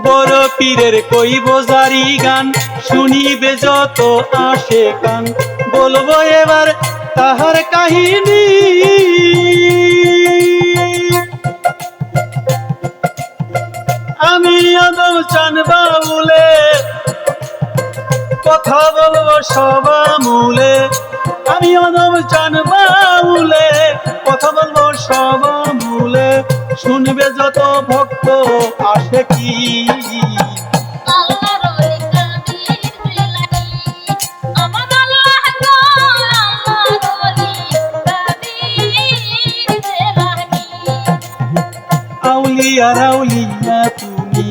বড় পীরের কইব জারি গান, শুনিবে যত আসে কান। বলবো এবার তাহার কাহিনী, আমি আদম চান বাউলে কথা বলবো সবামূলে। আমি আদম চান বাউলে কথা বলবো সবামূলে। শুনবে যত ভক্ত আসে কি, আউলিয়া রাউলিয়া তুমি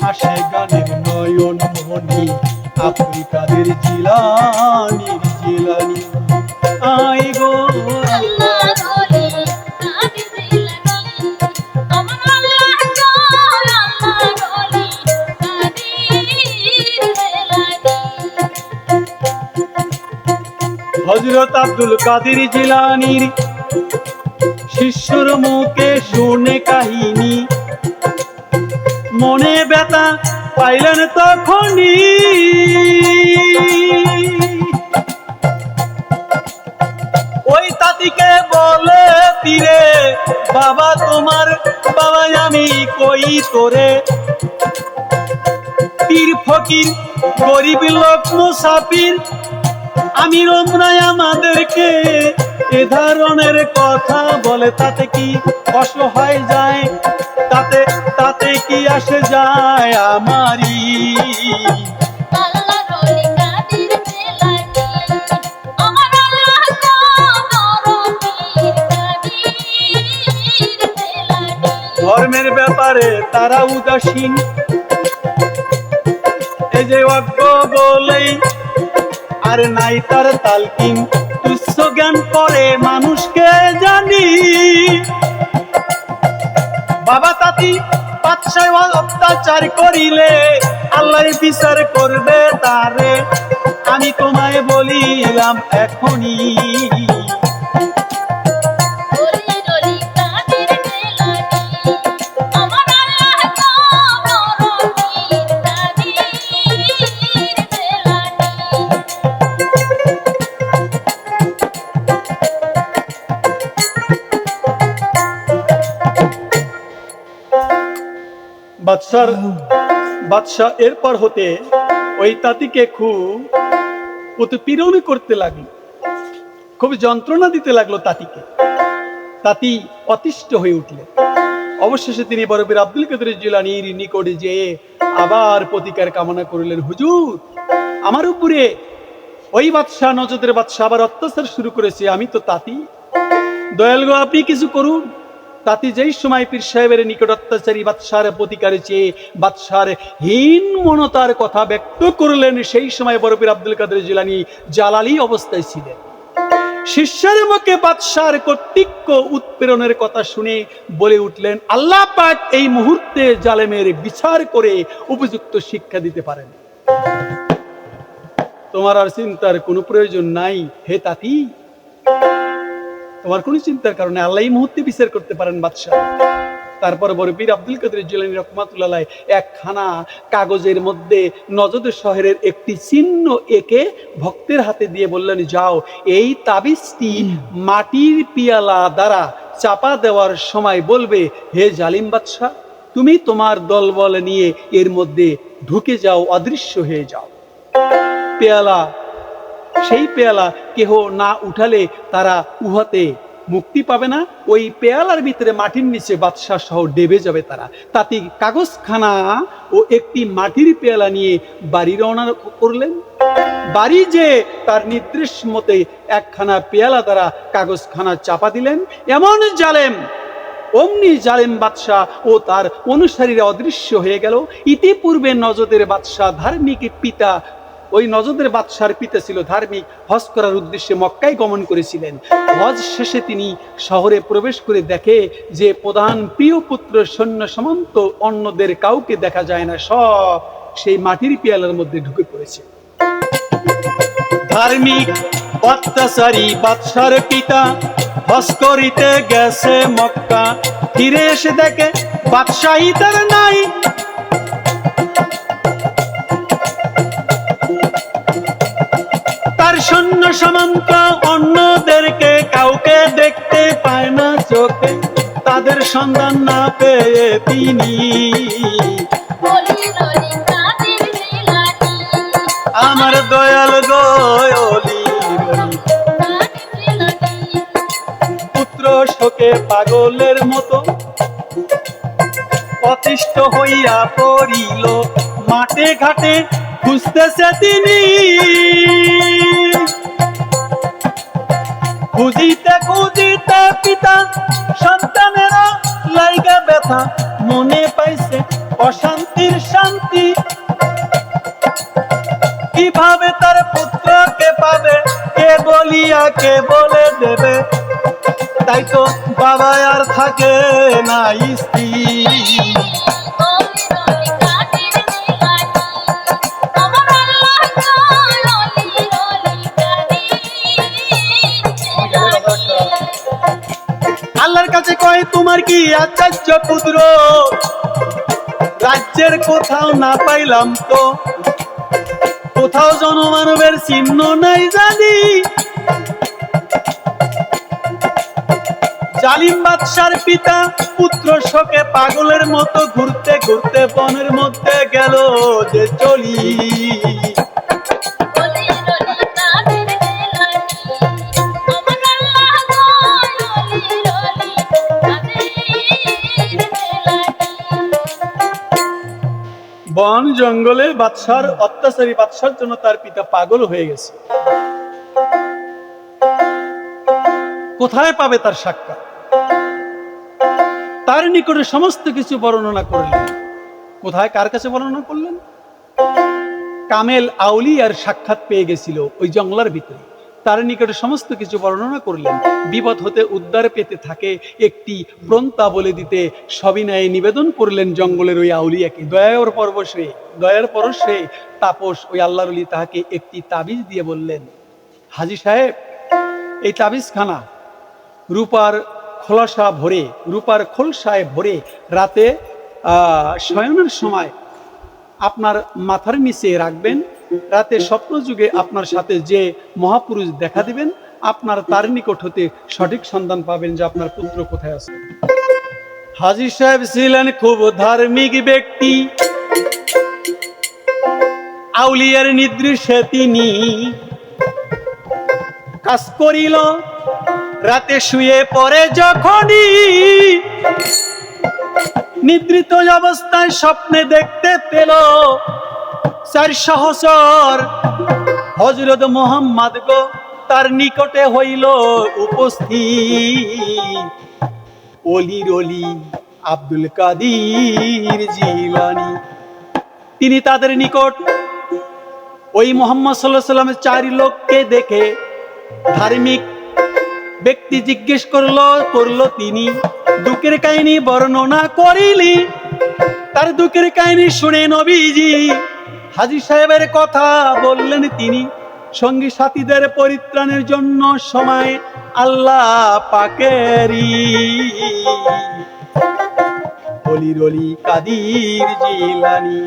আসে গানের নয়ন মনি। আপনি কাদের জিলানির জিলানি, আই গো হযরত আব্দুল কাদের জিলানির শিষ্যর মুখে শুনে কাহিনী। মনে ব্যথা পাইলেন তখনই, ওই তাতিকে বলে পীরে, বাবা তোমার বাবা আমি কই তোরে। পীর ফকির গরিব লোক মুসাফির, আমি রমনায় আমাদেরকে এ ধরনের কথা বলে। তাতে কি অসহায় যায়, তাতে তাতে কি আসে যায় আমারই। ধর্মের ব্যাপারে তারা উদাসীন, এই যে অজ্ঞ বলেই আর নাই তার তালকিন। তুচ্ছ জ্ঞান করে মানুষকে জানি, বাবা তাতি বাদশাহ অত্যাচার করিলে আল্লাহ বিচার করবে তারে। আমি তোমায় বলিলাম এখনই, বাদশাহ এরপর হতে ওই তাঁতিকে খুব উৎপীড়ন করতে লাগলো, খুব যন্ত্রণা দিতে লাগলো তাঁতিকে। তাঁতি অতিষ্ঠ হয়ে উঠলেন। অবশেষে তিনি বড় পীর আব্দুল কাদের জিলানীর নিকটে যেয়ে আবার প্রতিকার কামনা করলেন। হুজুর, আমার উপরে ওই বাদশাহ, নজদের বাদশাহ আবার অত্যাচার শুরু করেছে, আমি তো তাঁতি, দয়াল গো আপনি কিছু করুন। তাতে যেই সময় পীর সাহেবের নিকট অত্যাচারী বাদশার প্রতিকারে চেয়ে বাদশার হীন মনতার কথা ব্যক্ত করলেন, সেই সময় বড় পীর আব্দুল কাদের জিলানী জালালি অবস্থায় ছিলেন। শিষ্যের মুখে বাদশার কর্তৃত্ব উৎপীড়নের কথা শুনে বলে উঠলেন, আল্লাহ পাক এই মুহূর্তে জালেমের বিচার করে উপযুক্ত শিক্ষা দিতে পারেন। তোমার আর চিন্তার কোনো প্রয়োজন নাই হে তাঁতি, তোমার কোন চিন্তার কারণে আল্লাহ এই মুহূর্তে বিচার করতে পারেন বাদশাহ। তারপর বড় পীর আব্দুল কাদের জিলানী রাহমাতুল্লাহ আলাইহি একখানা কাগজের মধ্যে নজদ শহরের একটি চিহ্ন এঁকে ভক্তের হাতে দিয়ে বললেন, যাও এই তাবিজটি মাটির পিয়ালা দ্বারা চাপা দেওয়ার সময় বলবে, হে জালিম বাদশাহ, তুমি তোমার দলবল নিয়ে এর মধ্যে ঢুকে যাও, অদৃশ্য হয়ে যাও। পেয়ালা, সেই পেয়ালা কেহ না উঠালে তারা উহাতে মুক্তি পাবে না। ওই পেয়ালার ভিতরে মাটির নিচে বাদশাহ সহ ডেবে যাবে তারা। তাতে কাগজখানা ও একটি মাটির পেয়ালা নিয়ে বাড়ি রওনা করলেন। বাড়ি যে তার নির্দেশ মতে একখানা পেয়ালা দ্বারা কাগজখানা চাপা দিলেন। এমন জালেম, অমনি জালেম বাদশাহ ও তার অনুসারীরা অদৃশ্য হয়ে গেল। ইতিপূর্বে নজদের বাদশাহ ধার্মিক পিতা, ওই নজদের বাদশার পিতা ছিল ধার্মিক, হজ করার উদ্দেশ্যে মক্কায় গমন করেছিলেন। হজ শেষে তিনি শহরে প্রবেশ করে দেখে যে প্রধান প্রিয় পুত্র সৈন্য সামন্ত অন্যদের কাউকে দেখা যায় না, সব সেই মাটির পেয়ালার মধ্যে ঢুকে পড়েছে। ধার্মিক অত্যাচারী বাদশার পিতা হজ করিতে গেছে মক্কা, ফিরে এসে দেখে বাদশাহী তার নাই। সৈন্য সামন্ত অন্যদেরকে কাউকে দেখতে পায় না চোখে, তাদের সন্ধান না পেয়ে তিনি আমার দয়াল গো অলি পুত্র শোকে পাগলের মতো অতিষ্ঠ হইয়া পড়িল, মাঠে ঘাটে খুঁজতেছে তিনি, খুঁজিতে খুঁজিতে পিতা সন্তানেরা লাইগা ব্যথা, মনে পাইছে অশান্তির শান্তি, কিভাবে তার পুত্রকে পাবে, কে বলিয়া কে বলে দেবে, তাই তো বাবা আর থাকে না স্ত্রী। আল্লাহর কাছে কয় তোমার কি আচার্য পুত্র, রাজ্যের কোথাও না পাইলাম তো, কোথাও জনমানবের চিহ্ন নাই জানি, জালিম বাদশার পিতা পুত্র শোকে পাগলের মতো ঘুরতে ঘুরতে বনের মধ্যে গেল যে চলি, বন জঙ্গলে বাদশার অত্যাচারী বাদশার জন্য তার পিতা পাগল হয়ে গেছে, কোথায় পাবে তার সাক্ষাৎ, তার নিকটে সমস্ত কিছু বর্ণনা করলেন, কোথায় কার কাছে বর্ণনা করলেন, কামেল আউলিয়ার সাক্ষাৎ পেয়ে গেছিল ওই জঙ্গলার ভিতরে, তার নিকটে সমস্ত কিছু বর্ণনা করলেন, বিপদ হতে উদ্ধার পেতে থাকে একটি প্রন্তা বলে দিতে সবিনয়ে নিবেদন করলেন জঙ্গলের ওই আউলিয়াকে। দয়ার পরশে তাপস ওই আল্লাহর ওলি তাহাকে একটি তাবিজ দিয়ে বললেন, হাজী সাহেব এই তাবিজখানা রূপার খোলসায় ভরে রাতে শয়নের সময় আপনার মাথার নিচে রাখবেন, রাতে স্বপ্ন যুগে আপনার সাথে যে মহাপুরুষ দেখা দিবেন আপনার তার নিকট হতে সঠিক সন্ধান পাবেন যে আপনার পুত্র কোথায় আছে। হাজী সাহেব ছিলেন খুব ধার্মিক ব্যক্তি, আউলিয়ার নির্দেশে তিনি কাজ করিল, রাতে শুয়ে পড়ে যখনই নিদ্রিত অবস্থায় স্বপ্নে দেখতে পেল 4 সহচর হযরত মুহাম্মদ গো তার নিকটে হইল উপস্থিত, অলির অলি আব্দুল কাদের জিলানী। তিনি তাদের নিকট ওই মুহাম্মদ সাল্লাল্লাহু আলাইহি ওয়াসাল্লামের 4 লোককে দেখে ধার্মিক ব্যক্তি জিজ্ঞেস করলো তিনি দুঃখের কাহিনী বর্ণনা করিলি। তার দুঃখের কাহিনী শুনে নবীজি হাজী সাহেবের কথা বললেন, তিনি সঙ্গী সাথীদের পরিত্রাণের জন্য সময় আল্লাহ পাকেরই অলির অলি কাদের জিলানী।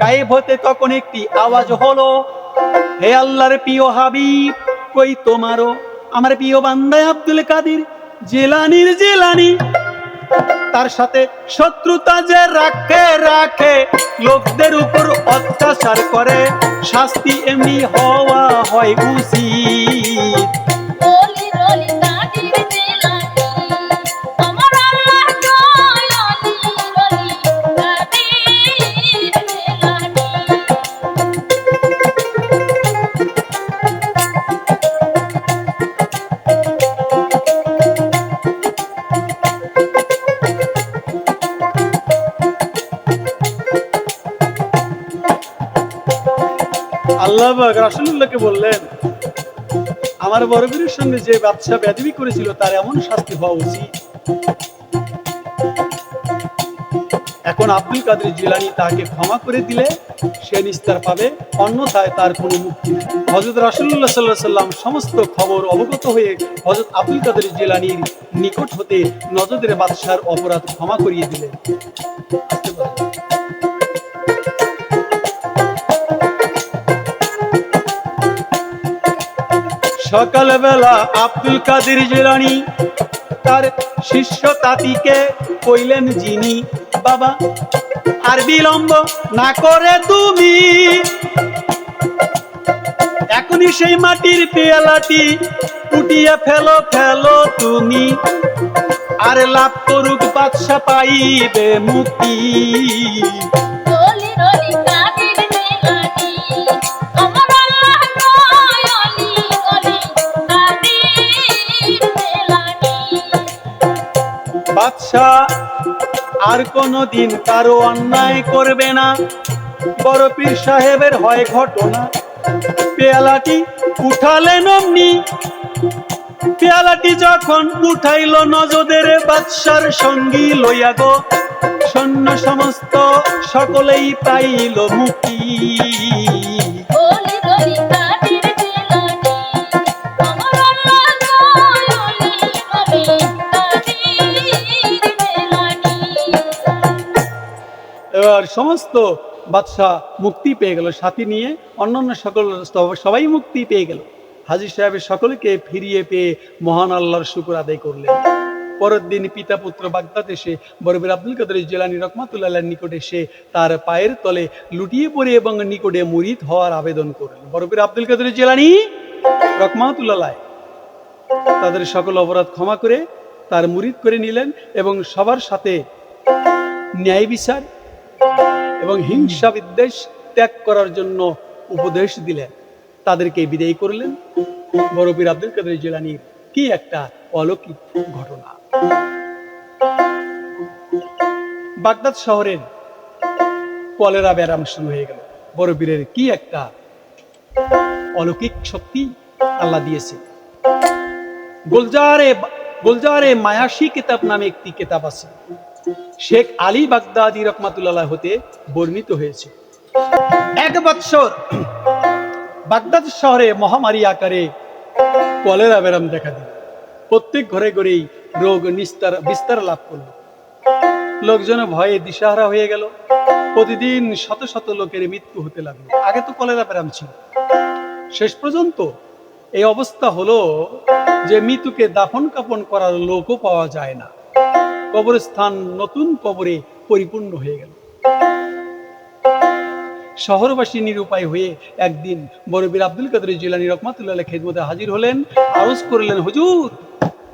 গায়েব হতে তখন একটি আওয়াজ হলো, হে আল্লাহর প্রিয় হাবিব, কই তোমারও আমার প্রিয় বান্দা আব্দুল কাদের জিলানী। তার সাথে শত্রুতা যে রাখে লোকদের উপর অত্যাচার করে, শাস্তি এমনি হওয়া হয় উচিত। আল্লাহ রাসূলুল্লাহকে বললেন, আমার বড়বীরের সঙ্গে যে বাদশা বেয়াদবি করেছিল তার এমন শাস্তি হওয়া উচিত। এখন আব্দুল কাদের জিলানী তাকে ক্ষমা করে দিলে সে নিস্তার পাবে, অন্যথায় তার কোনো মুক্তি নেই। হযরত রাসূলুল্লাহ সাল্লাল্লাহু আলাইহি ওয়াসাল্লাম সমস্ত খবর অবগত হয়ে হযরত আব্দুল কাদের জিলানীর নিকট হতে নজদের বাদশার অপরাধ ক্ষমা করিয়ে দিলেন। সকালবেলা আব্দুল কাদের জিলানী তার শিষ্য তাঁতিকে কইলেন যিনি, বাবা আর বিলম্ব না করে তুমি এখনই সেই মাটির পেয়ালাটি উঠিয়ে ফেলো ফেলো তুমি, আর লাভ করুক বাদশা পাইবে মুক্তি। বাদশা আর কোনদিন কারো অন্যায় করবে না, বড় পীর সাহেবের হয় ঘটনা। পেয়ালাটি উঠালেন অমনি, পেয়ালাটি যখন উঠাইল নজদের বাদশার সঙ্গী লইয়া গো, সৈন্য সমস্ত সকলেই পাইল মুক্তি। এবার সমস্ত বাদশা মুক্তি পেয়ে গেল, সাথী নিয়ে অন্যান্য সকল সবাই মুক্তি পেয়ে গেল। হাজী সাহেবের সকলকে ফিরিয়ে পেয়ে মহান আল্লাহর শুকর আদায় করলেন। পরের দিন পিতা পুত্র বাগদাদ এসে বরপীর আব্দুল কাদের জিলানী রহমাতুল্লাহ আলাইহির নিকটে এসে তার পায়ের তলে লুটিয়ে পড়ে এবং নিকটে মুরিদ হওয়ার আবেদন করলেন। বরপীর আব্দুল কাদের জিলানী রহমাতুল্লাহ আলাইহি তাদের সকল অপরাধ ক্ষমা করে তার মুরিদ করে নিলেন এবং সবার সাথে ন্যায় বিচার এবং হিংসা বিদ্বেষ ত্যাগ করার জন্য উপদেশ দিলেন। তাদেরকে বিদায় করলেন। বরপীর আব্দুল কাদের জিলানীর কি একটা অলৌকিক ঘটনা। বাগদাদ শহরের কলেরা ব্যারাম শুরু হয়ে গেল। বরপীরের কি একটা অলৌকিক শক্তি আল্লাহ দিয়েছে। গোলজারে মায়াসী কিতাব নামে একটি কিতাব আছে, শেখ আলী বাগদাদি রহমাতুল্লাহ হতে বর্ণিত হয়েছে। এক বৎসর বাগদাদ শহরে মহামারী আকারে কলেরা ব্যারাম দেখা দিল। প্রত্যেক ঘরে ঘরেই রোগ বিস্তার লাভ করলো। লোকজন ভয়ে দিশাহারা হয়ে গেল। প্রতিদিন শত শত লোকের মৃত্যু হতে লাগলো। আগে তো কলেরা ব্যারাম ছিল। শেষ পর্যন্ত এই অবস্থা হলো যে মৃত্যুকে দাফন কাফন করার লোকও পাওয়া যায় না। কবরস্থান নতুন কবরে পরিপূর্ণ হয়ে গেল। শহরবাসী নিরুপায় হয়ে একদিন বরপীর আব্দুল কাদের জিলানী রহমাতুল্লাহ আলাইহির খেদমতে হাজির হলেন। আরজ করলেন, হুজুর,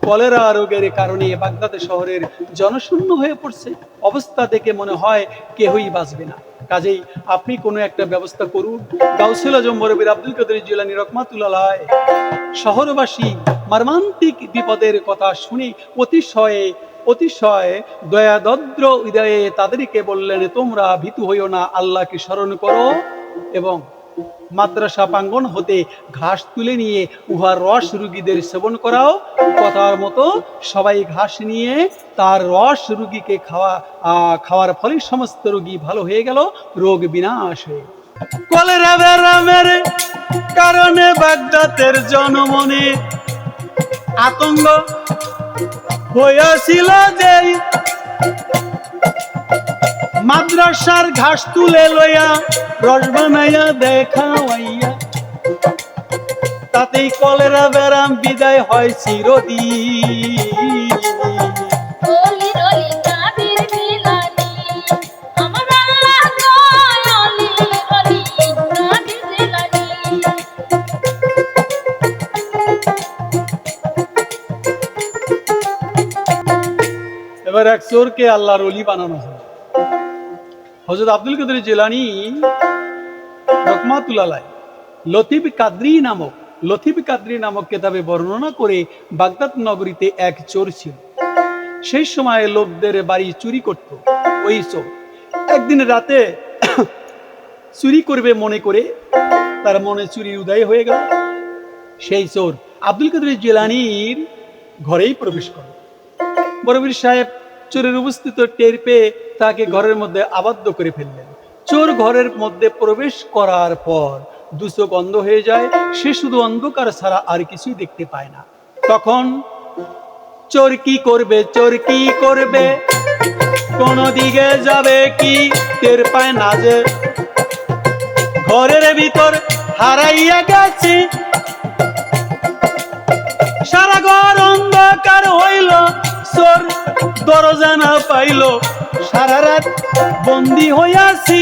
কলেরা রোগের কারণে বাগদাদ শহরের জনশূন্য হয়ে পড়ছে। অবস্থা দেখে মনে হয় কেউই বাঁচবে না। কাজেই আপনি কোনো একটা ব্যবস্থা করুন। গাউসুল আজম বরপীর আব্দুল কাদের জিলানী রহমাতুল্লাহ আলাইহি শহরবাসী মর্মান্তিক বিপদের কথা শুনে অতিশয় দয়াদ্র হৃদয়ে তাদেরকে বললেন, তোমরা ভীতু হইও না, আল্লাহকে স্মরণ করো এবং মাদ্রাসা প্রাঙ্গণ হতে ঘাস তুলে নিয়ে উহার রস রোগীদের সেবন করাও। কথার মতো সবাই ঘাস নিয়ে তার রস রোগীকে খাওয়ার ফলে সমস্ত রোগী ভালো হয়ে গেল, রোগ বিনাশ হয়ে। কলেরা ব্যারামের কারণে বাগদাদের জনমনে আতঙ্ক হয়েছিল যে মাদ্রাসার ঘাস তুলে লইয়া রস বানাইয়া দেখাইয়া, তাতেই কলেরা ব্যারাম বিদায় হয় চিরদিন। এবার এক চোরকে আল্লাহর ওলি বানানো হয়। হযরত আব্দুল কাদের জিলানী রহমাতুল্লাহ আলাইহি লতিফ কাদরি নামক কিতাবে বর্ণনা করে, বাগদাদ নগরীতে এক চোর ছিল। সেই সময় লোকদের বাড়ি চুরি করত। ওই চোর একদিন রাতে চুরি করবে মনে করে তার মনে চুরির উদয় হয়ে গেল। সেই চোর আব্দুল কাদের জিলানীর ঘরেই প্রবেশ করল। বরপীর সাহেব চোরের উপস্থিত টের পেয়ে তাকে ঘরের মধ্যে আবদ্ধ করে ফেললেন। চোর ঘরের মধ্যে প্রবেশ করার পর দু চোখ অন্ধ হয়ে যায়। সে শুধু অন্ধকার ছাড়া আর কিছুই দেখতে পায় না। তখন চোর কি করবে কোন দিকে যাবে কি টের পায় না যে ঘরের ভিতর হারাইয়া গেছে। সারা ঘর অন্ধকার হইল, চোর দরজা না পাইল, সারা রাত বন্দি হইয়াছি।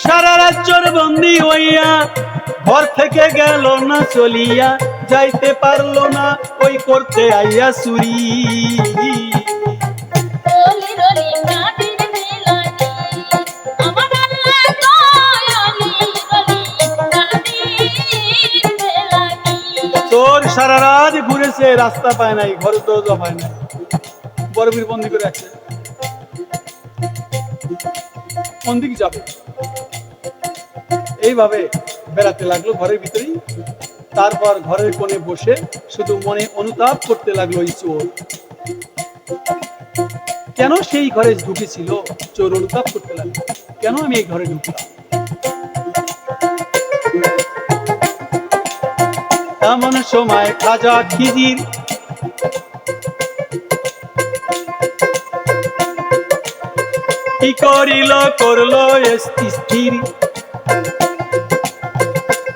সারা রাত চোর বন্দি হইয়া ঘর থেকে গেল না চলিয়া, যাইতে পারলো না ওই করতে আইয়া চুরি। চোর সারা রাত ঘুরেছে, রাস্তা পায় নাই, ঘরে দরজা পায় নাই, বরফির বন্দি করে রাখছে। কোন দিকে যাবে? এইভাবে বেড়াতে লাগলো ঘরের ভিতরেই। তারপর ঘরের কোণে বসে শুধু মনে অনুতাপ করতে লাগলো এই চোর কেন সেই ঘরে ঢুকেছিল। চোর অনুতাপ করতে লাগলো, কেন আমি এই ঘরে ঢুকলাম। এমন সময় খাজা খিজির কি করিল, করলো স্থির,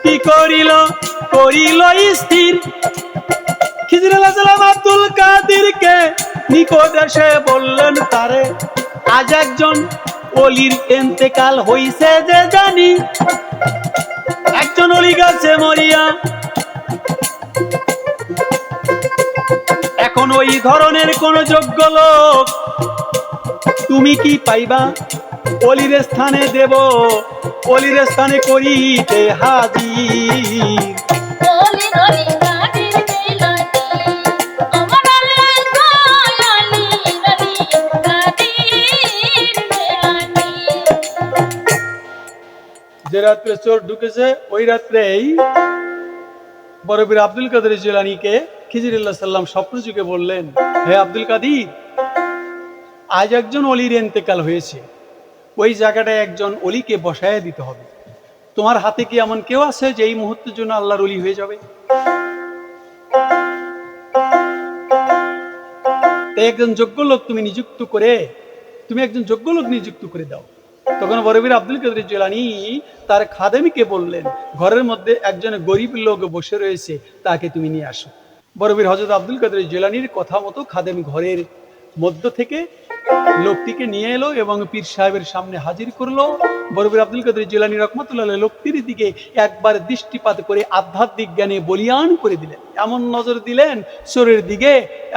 কি করিল, করিল স্থির। খিজির আলাইহিস সালাম আব্দুল কাদিরকে নিকট এসে বললেন তারে, আজ একজন ওলির ইন্তেকাল হইছে যে জানি, একজন ওলি গেছে মরিয়া। এখন ওই ধরনের কোন যোগ্য লোক তুমি কি পাইবা? অলির স্থানে দেব, অলির স্থানে করিতে হাজির। যে রাত্রে চোর ঢুকেছে ওই রাত্রেই বড় পীর আব্দুল কাদের জিলানীকে খিজির আলাইহিস সালাম স্বপ্ন যুগে বললেন, হে আব্দুল কাদির, আজ একজন অলির ইন্তেকাল হয়েছে, ওই জায়গাটায় একজন অলিকে বসায় দিতে হবে। তোমার হাতে কি এমন কেউ আছে যে এই মুহূর্তের জন্য আল্লাহর অলি হয়ে যাবে? তাই একজন যোগ্য লোক তুমি নিযুক্ত করে, তুমি একজন যোগ্য লোক নিযুক্ত করে দাও। তখন বড় পীর আব্দুল কাদের জিলানী তার খাদেমিকে বললেন, ঘরের মধ্যে একজন গরিব লোক বসে রয়েছে, তাকে তুমি নিয়ে আসো। বড় পীর হযরত আব্দুল কাদের জিলানীর কথা মতো খাদেম ঘরের মধ্য থেকে লোকটিকে নিয়ে এলো এবং পীর সাহেবের সামনে হাজির করলো। বড় পীর আব্দুল কাদের জিলানী রাহমাতুল্লাহ আলাইহি লোকটির দিকে একবার দৃষ্টিপাত করে আধ্যাত্মিক জ্ঞানে বলিয়ান করে দিলেন। এমন নজর দিলেন চোরের দিকে,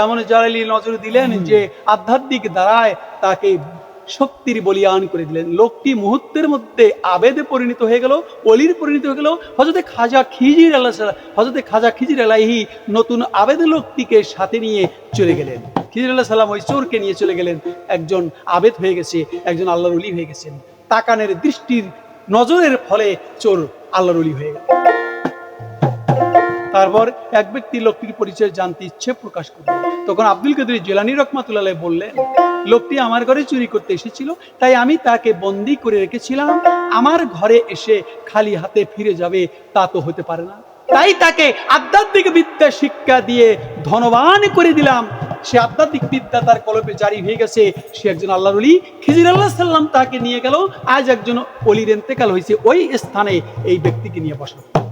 এমন জালালি নজর দিলেন যে আধ্যাত্মিক দ্বারায় তাকে শক্তির বলিয়ান করে দিলেন। লোকটি মুহূর্তের মধ্যে আবেদে পরিণত হয়ে গেল, অলির পরিণত হয়ে গেল। হযরতে খাজা খিজির আলাইহি নতুন আবেদে লোকটিকে সাথে নিয়ে চলে গেলেন। খিজির আলাইহিস সালাম ওই চোরকে নিয়ে চলে গেলেন, একজন আবেদ হয়ে গেছে, একজন আল্লাহর ওলি হয়ে গেছেন। তাকানের দৃষ্টির নজরের ফলে চোর আল্লাহর ওলি হয়ে গেল। তারপর এক ব্যক্তি লোকটির পরিচয় জানতে ইচ্ছে প্রকাশ করল। তখন আব্দুল কাদের জিলানী রাহমাতুল্লাহ আলাইহি বললেন, লোকটি আমার ঘরে চুরি করতে এসেছিল, তাই আমি তাকে বন্দী করে রেখেছিলাম। আমার ঘরে এসে খালি হাতে ফিরে যাবে তা তো হতে পারে না, তাই তাকে আধ্যাত্মিক বিদ্যা শিক্ষা দিয়ে ধনবান করে দিলাম। সে আধ্যাত্মিক বিদ্যা তার কলবে জারি হয়ে গেছে, সে একজন আল্লাহর ওলি। খিজির আলাইহিস সালাম তাকে নিয়ে গেল। আজ একজন ওলির ইন্তেকাল হয়েছে, ওই স্থানে এই ব্যক্তিকে নিয়ে বসানো।